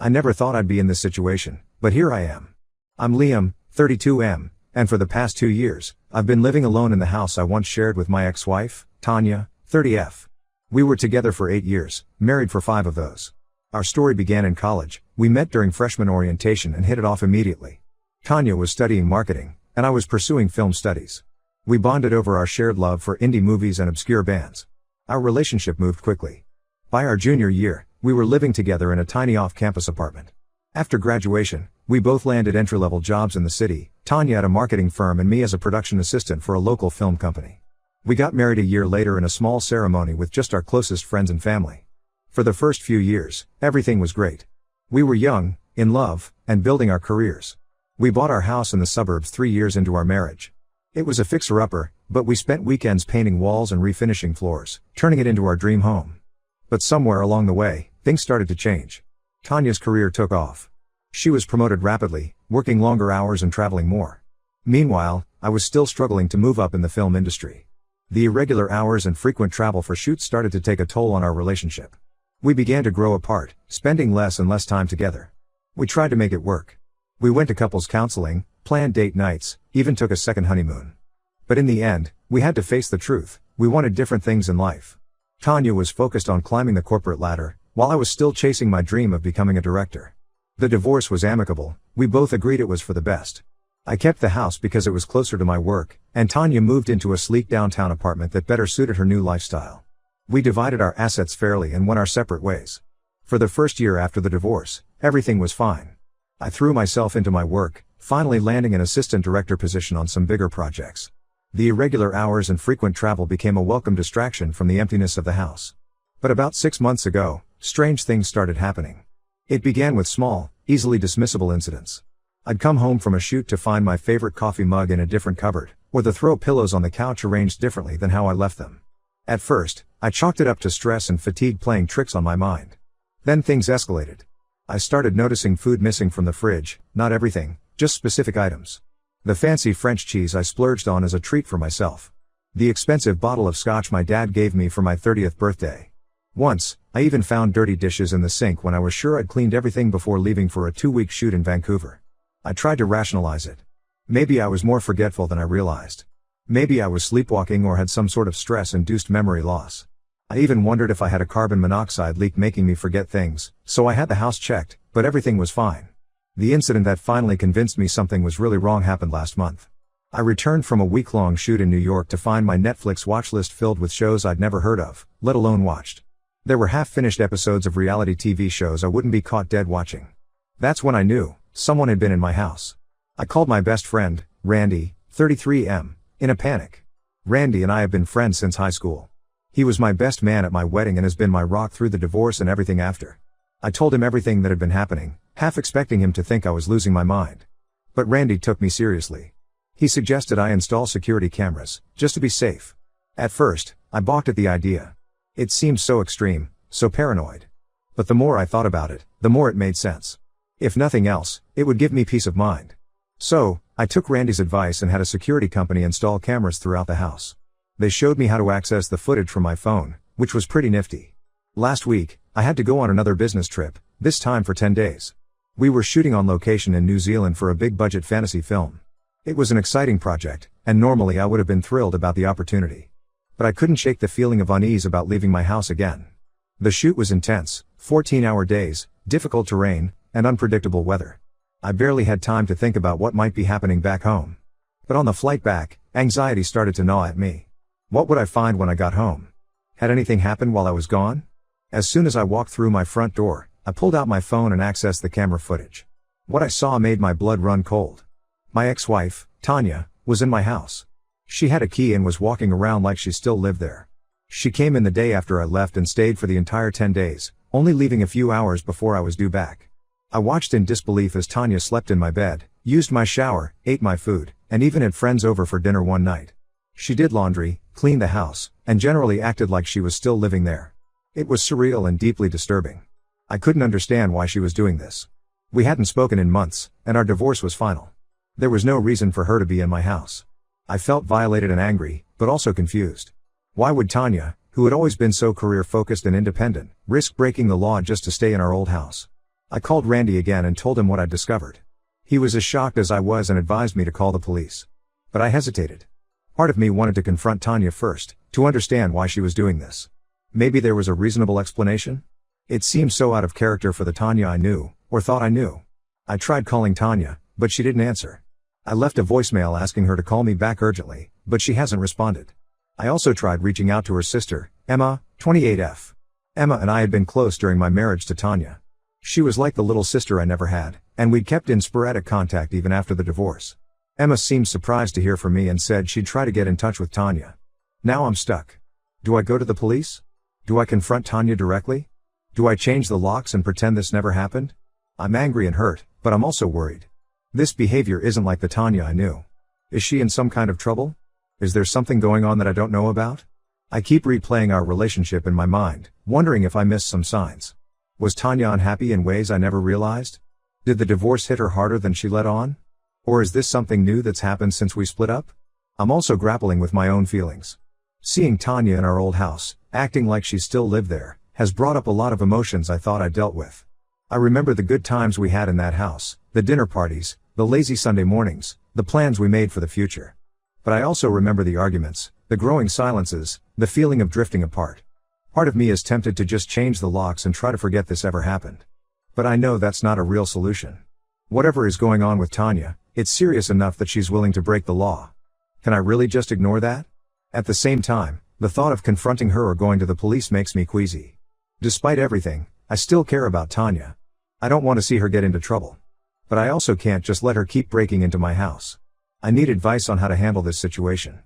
I never thought I'd be in this situation, but here I am. I'm Liam, 32M, and for the past 2 years, I've been living alone in the house I once shared with my ex-wife, Tanya, 30F. We were together for 8 years, married for 5 of those. Our story began in college. We met during freshman orientation and hit it off immediately. Tanya was studying marketing, and I was pursuing film studies. We bonded over our shared love for indie movies and obscure bands. Our relationship moved quickly. By our junior year, we were living together in a tiny off-campus apartment. After graduation, we both landed entry-level jobs in the city, Tanya at a marketing firm and me as a production assistant for a local film company. We got married a year later in a small ceremony with just our closest friends and family. For the first few years, everything was great. We were young, in love, and building our careers. We bought our house in the suburbs 3 years into our marriage. It was a fixer-upper, but we spent weekends painting walls and refinishing floors, turning it into our dream home. But somewhere along the way, things started to change. Tanya's career took off. She was promoted rapidly, working longer hours and traveling more. Meanwhile, I was still struggling to move up in the film industry. The irregular hours and frequent travel for shoots started to take a toll on our relationship. We began to grow apart, spending less and less time together. We tried to make it work. We went to couples counseling, planned date nights, even took a second honeymoon. But in the end, we had to face the truth. We wanted different things in life. Tanya was focused on climbing the corporate ladder, while I was still chasing my dream of becoming a director. The divorce was amicable. We both agreed it was for the best. I kept the house because it was closer to my work, and Tanya moved into a sleek downtown apartment that better suited her new lifestyle. We divided our assets fairly and went our separate ways. For the first year after the divorce, everything was fine. I threw myself into my work, finally landing an assistant director position on some bigger projects. The irregular hours and frequent travel became a welcome distraction from the emptiness of the house. But about 6 months ago, strange things started happening. It began with small, easily dismissible incidents. I'd come home from a shoot to find my favorite coffee mug in a different cupboard, or the throw pillows on the couch arranged differently than how I left them. At first, I chalked it up to stress and fatigue playing tricks on my mind. Then things escalated. I started noticing food missing from the fridge, not everything, just specific items. The fancy French cheese I splurged on as a treat for myself. The expensive bottle of scotch my dad gave me for my 30th birthday. Once, I even found dirty dishes in the sink when I was sure I'd cleaned everything before leaving for a 2-week shoot in Vancouver. I tried to rationalize it. Maybe I was more forgetful than I realized. Maybe I was sleepwalking or had some sort of stress-induced memory loss. I even wondered if I had a carbon monoxide leak making me forget things, so I had the house checked, but everything was fine. The incident that finally convinced me something was really wrong happened last month. I returned from a week-long shoot in New York to find my Netflix watch list filled with shows I'd never heard of, let alone watched. There were half-finished episodes of reality TV shows I wouldn't be caught dead watching. That's when I knew someone had been in my house. I called my best friend, Randy, 33M, in a panic. Randy and I have been friends since high school. He was my best man at my wedding and has been my rock through the divorce and everything after. I told him everything that had been happening, half expecting him to think I was losing my mind. But Randy took me seriously. He suggested I install security cameras, just to be safe. At first, I balked at the idea. It seemed so extreme, so paranoid. But the more I thought about it, the more it made sense. If nothing else, it would give me peace of mind. So, I took Randy's advice and had a security company install cameras throughout the house. They showed me how to access the footage from my phone, which was pretty nifty. Last week, I had to go on another business trip, this time for 10 days. We were shooting on location in New Zealand for a big-budget fantasy film. It was an exciting project, and normally I would have been thrilled about the opportunity. But I couldn't shake the feeling of unease about leaving my house again. The shoot was intense, 14-hour days, difficult terrain, and unpredictable weather. I barely had time to think about what might be happening back home. But on the flight back, anxiety started to gnaw at me. What would I find when I got home? Had anything happened while I was gone? As soon as I walked through my front door, I pulled out my phone and accessed the camera footage. What I saw made my blood run cold. My ex-wife, Tanya, was in my house. She had a key and was walking around like she still lived there. She came in the day after I left and stayed for the entire 10 days, only leaving a few hours before I was due back. I watched in disbelief as Tanya slept in my bed, used my shower, ate my food, and even had friends over for dinner one night. She did laundry, cleaned the house, and generally acted like she was still living there. It was surreal and deeply disturbing. I couldn't understand why she was doing this. We hadn't spoken in months, and our divorce was final. There was no reason for her to be in my house. I felt violated and angry, but also confused. Why would Tanya, who had always been so career-focused and independent, risk breaking the law just to stay in our old house? I called Randy again and told him what I'd discovered. He was as shocked as I was and advised me to call the police. But I hesitated. Part of me wanted to confront Tanya first, to understand why she was doing this. Maybe there was a reasonable explanation? It seemed so out of character for the Tanya I knew, or thought I knew. I tried calling Tanya, but she didn't answer. I left a voicemail asking her to call me back urgently, but she hasn't responded. I also tried reaching out to her sister, Emma, 28F. Emma and I had been close during my marriage to Tanya. She was like the little sister I never had, and we'd kept in sporadic contact even after the divorce. Emma seemed surprised to hear from me and said she'd try to get in touch with Tanya. Now I'm stuck. Do I go to the police? Do I confront Tanya directly? Do I change the locks and pretend this never happened? I'm angry and hurt, but I'm also worried. This behavior isn't like the Tanya I knew. Is she in some kind of trouble? Is there something going on that I don't know about? I keep replaying our relationship in my mind, wondering if I missed some signs. Was Tanya unhappy in ways I never realized? Did the divorce hit her harder than she let on? Or is this something new that's happened since we split up? I'm also grappling with my own feelings. Seeing Tanya in our old house, acting like she still lived there, has brought up a lot of emotions I thought I dealt with. I remember the good times we had in that house, the dinner parties, the lazy Sunday mornings, the plans we made for the future. But I also remember the arguments, the growing silences, the feeling of drifting apart. Part of me is tempted to just change the locks and try to forget this ever happened. But I know that's not a real solution. Whatever is going on with Tanya, it's serious enough that she's willing to break the law. Can I really just ignore that? At the same time, the thought of confronting her or going to the police makes me queasy. Despite everything, I still care about Tanya. I don't want to see her get into trouble. But I also can't just let her keep breaking into my house. I need advice on how to handle this situation.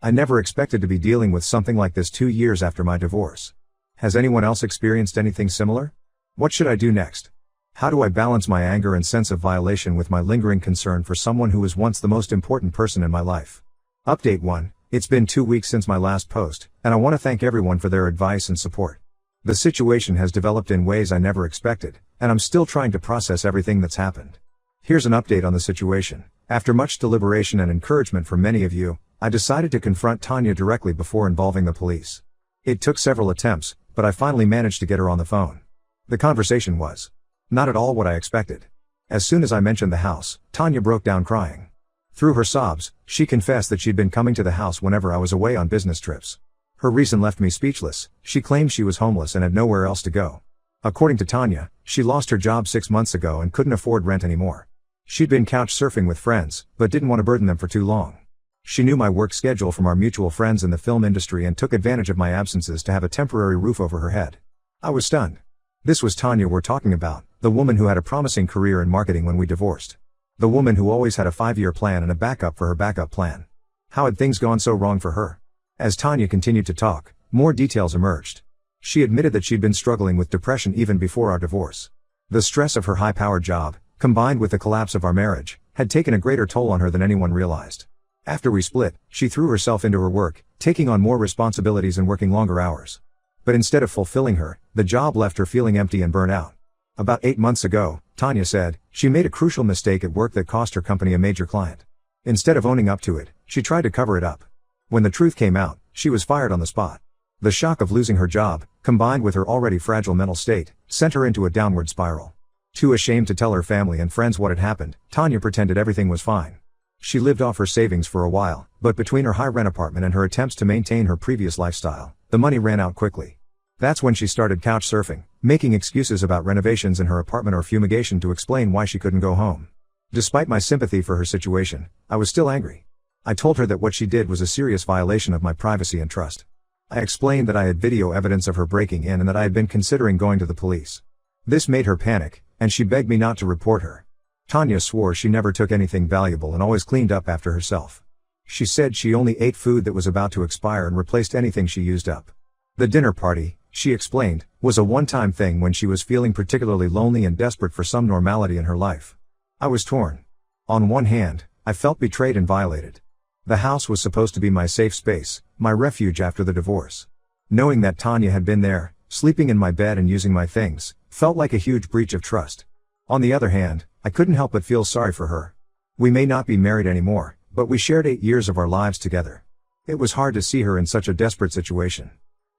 I never expected to be dealing with something like this 2 years after my divorce. Has anyone else experienced anything similar? What should I do next? How do I balance my anger and sense of violation with my lingering concern for someone who was once the most important person in my life? Update 1. It's been 2 weeks since my last post, and I want to thank everyone for their advice and support. The situation has developed in ways I never expected, and I'm still trying to process everything that's happened. Here's an update on the situation. After much deliberation and encouragement from many of you, I decided to confront Tanya directly before involving the police. It took several attempts, but I finally managed to get her on the phone. The conversation was not at all what I expected. As soon as I mentioned the house, Tanya broke down crying. Through her sobs, she confessed that she'd been coming to the house whenever I was away on business trips. Her reason left me speechless. She claimed she was homeless and had nowhere else to go. According to Tanya, she lost her job 6 months ago and couldn't afford rent anymore. She'd been couch surfing with friends, but didn't want to burden them for too long. She knew my work schedule from our mutual friends in the film industry and took advantage of my absences to have a temporary roof over her head. I was stunned. This was Tanya we're talking about, the woman who had a promising career in marketing when we divorced. The woman who always had a 5-year plan and a backup for her backup plan. How had things gone so wrong for her? As Tanya continued to talk, more details emerged. She admitted that she'd been struggling with depression even before our divorce. The stress of her high-powered job, combined with the collapse of our marriage, had taken a greater toll on her than anyone realized. After we split, she threw herself into her work, taking on more responsibilities and working longer hours. But instead of fulfilling her, the job left her feeling empty and burnt out. About 8 months ago, Tanya said, she made a crucial mistake at work that cost her company a major client. Instead of owning up to it, she tried to cover it up. When the truth came out, she was fired on the spot. The shock of losing her job, combined with her already fragile mental state, sent her into a downward spiral. Too ashamed to tell her family and friends what had happened, Tanya pretended everything was fine. She lived off her savings for a while, but between her high-rent apartment and her attempts to maintain her previous lifestyle, the money ran out quickly. That's when she started couch surfing, making excuses about renovations in her apartment or fumigation to explain why she couldn't go home. Despite my sympathy for her situation, I was still angry. I told her that what she did was a serious violation of my privacy and trust. I explained that I had video evidence of her breaking in and that I had been considering going to the police. This made her panic, and she begged me not to report her. Tanya swore she never took anything valuable and always cleaned up after herself. She said she only ate food that was about to expire and replaced anything she used up. The dinner party, she explained, was a one-time thing when she was feeling particularly lonely and desperate for some normality in her life. I was torn. On one hand, I felt betrayed and violated. The house was supposed to be my safe space, my refuge after the divorce. Knowing that Tanya had been there, sleeping in my bed and using my things, felt like a huge breach of trust. On the other hand, I couldn't help but feel sorry for her. We may not be married anymore, but we shared 8 years of our lives together. It was hard to see her in such a desperate situation.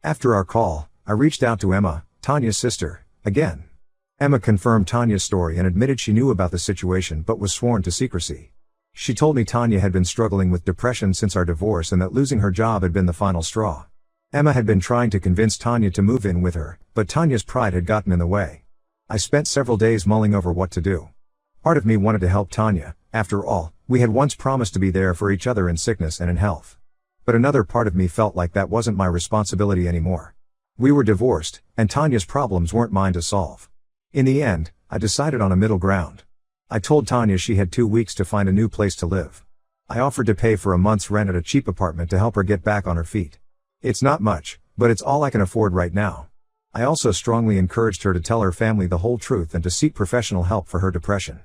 After our call, I reached out to Emma, Tanya's sister, again. Emma confirmed Tanya's story and admitted she knew about the situation but was sworn to secrecy. She told me Tanya had been struggling with depression since our divorce and that losing her job had been the final straw. Emma had been trying to convince Tanya to move in with her, but Tanya's pride had gotten in the way. I spent several days mulling over what to do. Part of me wanted to help Tanya. After all, we had once promised to be there for each other in sickness and in health. But another part of me felt like that wasn't my responsibility anymore. We were divorced, and Tanya's problems weren't mine to solve. In the end, I decided on a middle ground. I told Tanya she had 2 weeks to find a new place to live. I offered to pay for a month's rent at a cheap apartment to help her get back on her feet. It's not much, but it's all I can afford right now. I also strongly encouraged her to tell her family the whole truth and to seek professional help for her depression.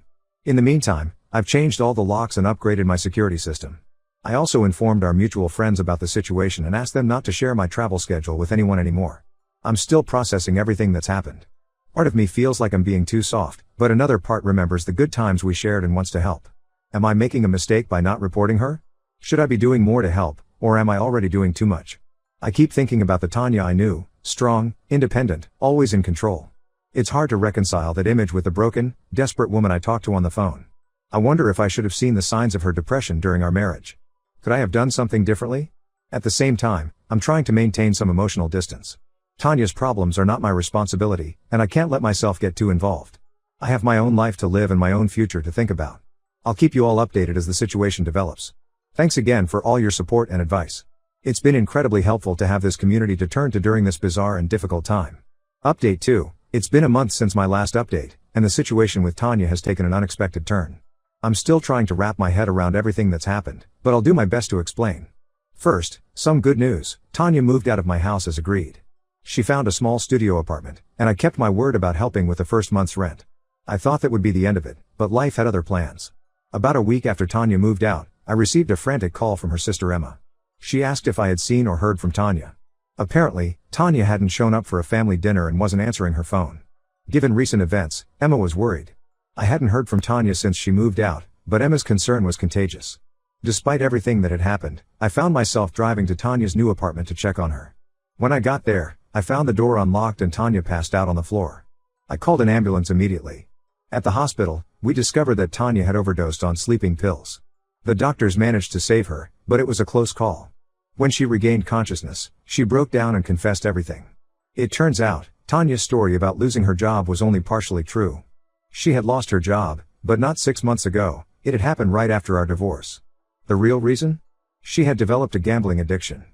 In the meantime, I've changed all the locks and upgraded my security system. I also informed our mutual friends about the situation and asked them not to share my travel schedule with anyone anymore. I'm still processing everything that's happened. Part of me feels like I'm being too soft, but another part remembers the good times we shared and wants to help. Am I making a mistake by not reporting her? Should I be doing more to help, or am I already doing too much? I keep thinking about the Tanya I knew, strong, independent, always in control. It's hard to reconcile that image with the broken, desperate woman I talked to on the phone. I wonder if I should have seen the signs of her depression during our marriage. Could I have done something differently? At the same time, I'm trying to maintain some emotional distance. Tanya's problems are not my responsibility, and I can't let myself get too involved. I have my own life to live and my own future to think about. I'll keep you all updated as the situation develops. Thanks again for all your support and advice. It's been incredibly helpful to have this community to turn to during this bizarre and difficult time. Update 2. It's been a month since my last update, and the situation with Tanya has taken an unexpected turn. I'm still trying to wrap my head around everything that's happened, but I'll do my best to explain. First, some good news. Tanya moved out of my house as agreed. She found a small studio apartment, and I kept my word about helping with the first month's rent. I thought that would be the end of it, but life had other plans. About a week after Tanya moved out, I received a frantic call from her sister Emma. She asked if I had seen or heard from Tanya. Apparently, Tanya hadn't shown up for a family dinner and wasn't answering her phone. Given recent events, Emma was worried. I hadn't heard from Tanya since she moved out, but Emma's concern was contagious. Despite everything that had happened, I found myself driving to Tanya's new apartment to check on her. When I got there, I found the door unlocked and Tanya passed out on the floor. I called an ambulance immediately. At the hospital, we discovered that Tanya had overdosed on sleeping pills. The doctors managed to save her, but it was a close call. When she regained consciousness, she broke down and confessed everything. It turns out, Tanya's story about losing her job was only partially true. She had lost her job, but not 6 months ago. It had happened right after our divorce. The real reason? She had developed a gambling addiction.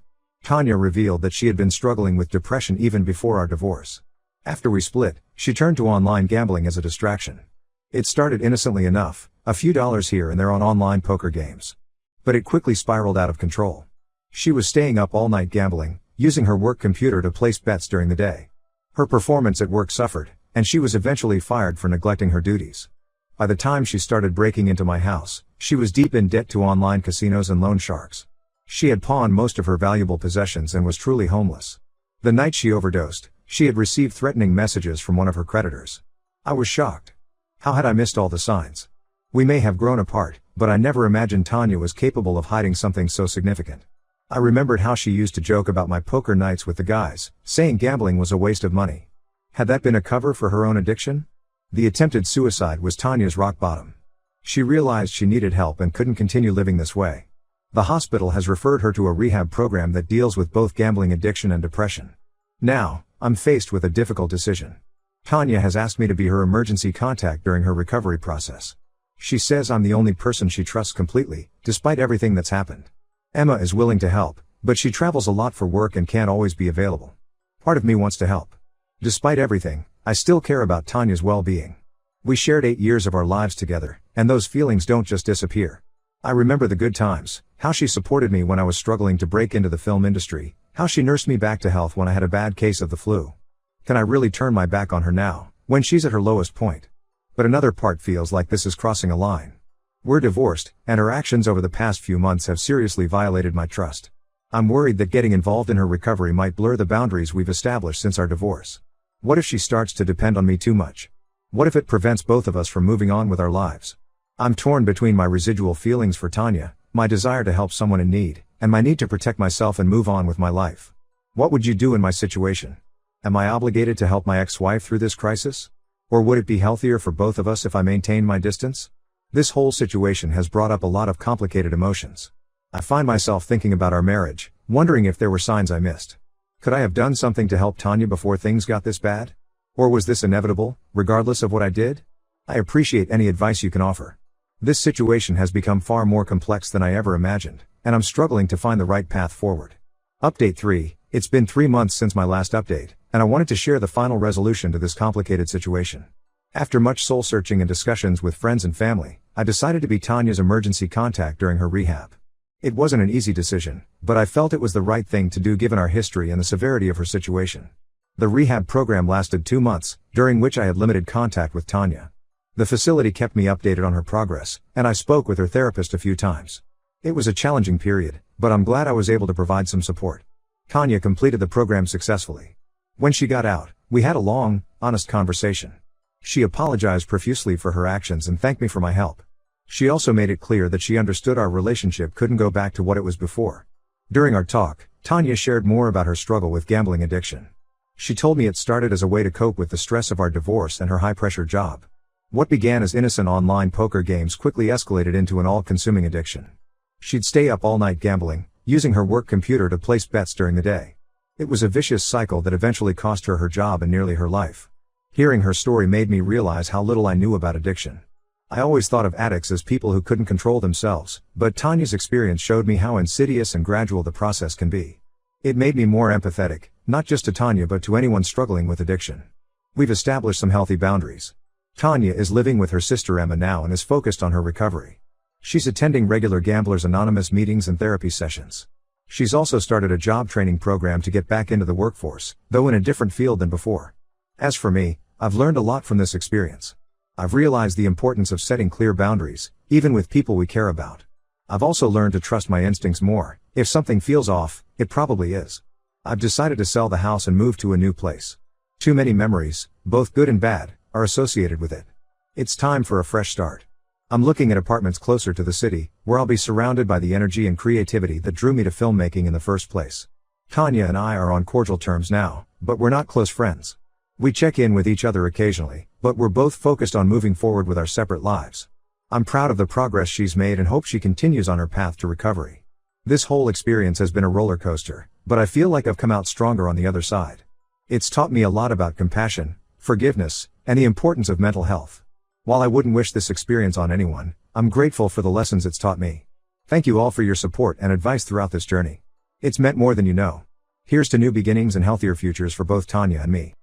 Tanya revealed that she had been struggling with depression even before our divorce. After we split, she turned to online gambling as a distraction. It started innocently enough, a few dollars here and there on online poker games. But it quickly spiraled out of control. She was staying up all night gambling, using her work computer to place bets during the day. Her performance at work suffered, and she was eventually fired for neglecting her duties. By the time she started breaking into my house, she was deep in debt to online casinos and loan sharks. She had pawned most of her valuable possessions and was truly homeless. The night she overdosed, she had received threatening messages from one of her creditors. I was shocked. How had I missed all the signs? We may have grown apart, but I never imagined Tanya was capable of hiding something so significant. I remembered how she used to joke about my poker nights with the guys, saying gambling was a waste of money. Had that been a cover for her own addiction? The attempted suicide was Tanya's rock bottom. She realized she needed help and couldn't continue living this way. The hospital has referred her to a rehab program that deals with both gambling addiction and depression. Now, I'm faced with a difficult decision. Tanya has asked me to be her emergency contact during her recovery process. She says I'm the only person she trusts completely, despite everything that's happened. Emma is willing to help, but she travels a lot for work and can't always be available. Part of me wants to help. Despite everything, I still care about Tanya's well-being. We shared 8 years of our lives together, and those feelings don't just disappear. I remember the good times, how she supported me when I was struggling to break into the film industry, how she nursed me back to health when I had a bad case of the flu. Can I really turn my back on her now, when she's at her lowest point? But another part feels like this is crossing a line. We're divorced, and her actions over the past few months have seriously violated my trust. I'm worried that getting involved in her recovery might blur the boundaries we've established since our divorce. What if she starts to depend on me too much? What if it prevents both of us from moving on with our lives? I'm torn between my residual feelings for Tanya, my desire to help someone in need, and my need to protect myself and move on with my life. What would you do in my situation? Am I obligated to help my ex-wife through this crisis? Or would it be healthier for both of us if I maintained my distance? This whole situation has brought up a lot of complicated emotions. I find myself thinking about our marriage, wondering if there were signs I missed. Could I have done something to help Tanya before things got this bad? Or was this inevitable, regardless of what I did? I appreciate any advice you can offer. This situation has become far more complex than I ever imagined, and I'm struggling to find the right path forward. Update 3. It's been 3 months since my last update, and I wanted to share the final resolution to this complicated situation. After much soul-searching and discussions with friends and family, I decided to be Tanya's emergency contact during her rehab. It wasn't an easy decision, but I felt it was the right thing to do given our history and the severity of her situation. The rehab program lasted 2 months, during which I had limited contact with Tanya. The facility kept me updated on her progress, and I spoke with her therapist a few times. It was a challenging period, but I'm glad I was able to provide some support. Tanya completed the program successfully. When she got out, we had a long, honest conversation. She apologized profusely for her actions and thanked me for my help. She also made it clear that she understood our relationship couldn't go back to what it was before. During our talk, Tanya shared more about her struggle with gambling addiction. She told me it started as a way to cope with the stress of our divorce and her high-pressure job. What began as innocent online poker games quickly escalated into an all-consuming addiction. She'd stay up all night gambling, using her work computer to place bets during the day. It was a vicious cycle that eventually cost her her job and nearly her life. Hearing her story made me realize how little I knew about addiction. I always thought of addicts as people who couldn't control themselves, but Tanya's experience showed me how insidious and gradual the process can be. It made me more empathetic, not just to Tanya but to anyone struggling with addiction. We've established some healthy boundaries. Tanya is living with her sister Emma now and is focused on her recovery. She's attending regular Gamblers Anonymous meetings and therapy sessions. She's also started a job training program to get back into the workforce, though in a different field than before. As for me, I've learned a lot from this experience. I've realized the importance of setting clear boundaries, even with people we care about. I've also learned to trust my instincts more. If something feels off, it probably is. I've decided to sell the house and move to a new place. Too many memories, both good and bad, are associated with it. It's time for a fresh start. I'm looking at apartments closer to the city, where I'll be surrounded by the energy and creativity that drew me to filmmaking in the first place. Tanya and I are on cordial terms now, but we're not close friends. We check in with each other occasionally, but we're both focused on moving forward with our separate lives. I'm proud of the progress she's made and hope she continues on her path to recovery. This whole experience has been a roller coaster, but I feel like I've come out stronger on the other side. It's taught me a lot about compassion, forgiveness, and the importance of mental health. While I wouldn't wish this experience on anyone, I'm grateful for the lessons it's taught me. Thank you all for your support and advice throughout this journey. It's meant more than you know. Here's to new beginnings and healthier futures for both Tanya and me.